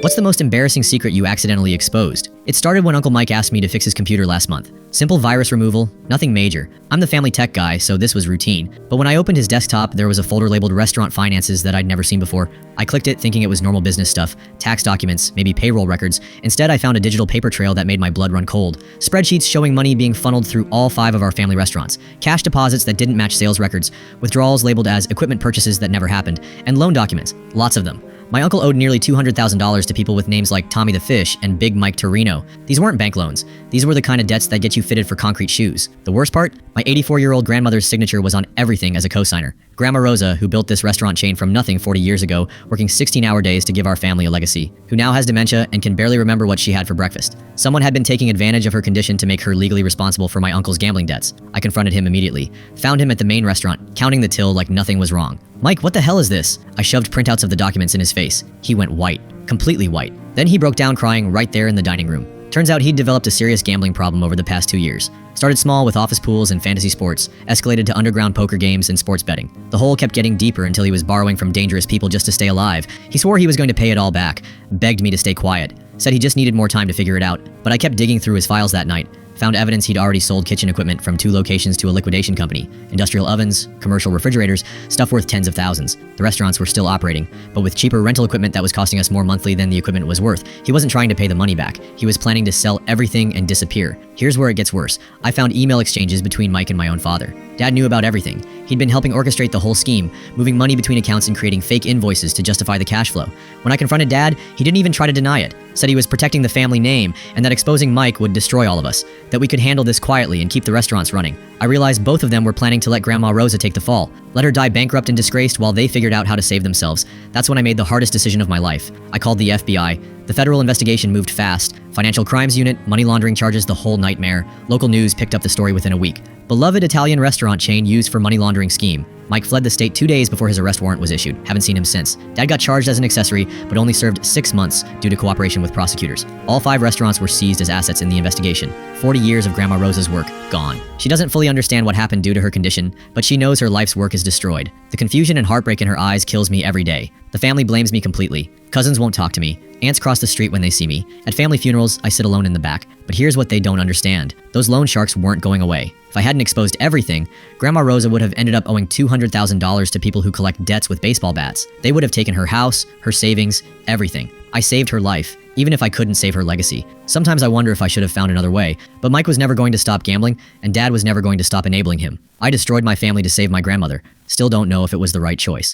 What's the most embarrassing secret you accidentally exposed? It started when Uncle Mike asked me to fix his computer last month. Simple virus removal, nothing major. I'm the family tech guy, so this was routine. But when I opened his desktop, there was a folder labeled Restaurant Finances that I'd never seen before. I clicked it thinking it was normal business stuff, tax documents, maybe payroll records. Instead, I found a digital paper trail that made my blood run cold. Spreadsheets showing money being funneled through all 5 of our family restaurants. Cash deposits that didn't match sales records. Withdrawals labeled as equipment purchases that never happened. And loan documents, lots of them. My uncle owed nearly $200,000 to people with names like Tommy the Fish and Big Mike Torrino. These weren't bank loans. These were the kind of debts that get you fitted for concrete shoes. The worst part? My 84-year-old grandmother's signature was on everything as a cosigner. Grandma Rosa, who built this restaurant chain from nothing 40 years ago, working 16-hour days to give our family a legacy, who now has dementia and can barely remember what she had for breakfast. Someone had been taking advantage of her condition to make her legally responsible for my uncle's gambling debts. I confronted him immediately. Found him at the main restaurant, counting the till like nothing was wrong. "Mike, what the hell is this?" I shoved printouts of the documents in his face. He went white. Completely white. Then he broke down crying right there in the dining room. Turns out he'd developed a serious gambling problem over the past 2 years. Started small with office pools and fantasy sports, escalated to underground poker games and sports betting. The hole kept getting deeper until he was borrowing from dangerous people just to stay alive. He swore he was going to pay it all back, begged me to stay quiet, said he just needed more time to figure it out. But I kept digging through his files that night. Found evidence he'd already sold kitchen equipment from 2 locations to a liquidation company. Industrial ovens, commercial refrigerators, stuff worth tens of thousands. The restaurants were still operating, but with cheaper rental equipment that was costing us more monthly than the equipment was worth. He wasn't trying to pay the money back. He was planning to sell everything and disappear. Here's where it gets worse. I found email exchanges between Mike and my own father. Dad knew about everything. He'd been helping orchestrate the whole scheme, moving money between accounts and creating fake invoices to justify the cash flow. When I confronted Dad, he didn't even try to deny it. Said he was protecting the family name and that exposing Mike would destroy all of us. That we could handle this quietly and keep the restaurants running. I realized both of them were planning to let Grandma Rosa take the fall. Let her die bankrupt and disgraced while they figured out how to save themselves. That's when I made the hardest decision of my life. I called the FBI. The federal investigation moved fast. Financial crimes unit, money laundering charges, the whole nightmare. Local news picked up the story within a week. Beloved Italian restaurant chain used for money laundering scheme. Mike fled the state 2 days before his arrest warrant was issued. Haven't seen him since. Dad got charged as an accessory, but only served 6 months due to cooperation with prosecutors. All 5 restaurants were seized as assets in the investigation. 40 years of Grandma Rosa's work, gone. She doesn't fully understand what happened due to her condition, but she knows her life's work is destroyed. The confusion and heartbreak in her eyes kills me every day. The family blames me completely. Cousins won't talk to me. Aunts cross the street when they see me. At family funerals, I sit alone in the back. But here's what they don't understand. Those loan sharks weren't going away. If I hadn't exposed everything, Grandma Rosa would have ended up owing $200,000 to people who collect debts with baseball bats. They would have taken her house, her savings, everything. I saved her life, even if I couldn't save her legacy. Sometimes I wonder if I should have found another way, but Mike was never going to stop gambling, and Dad was never going to stop enabling him. I destroyed my family to save my grandmother. Still don't know if it was the right choice.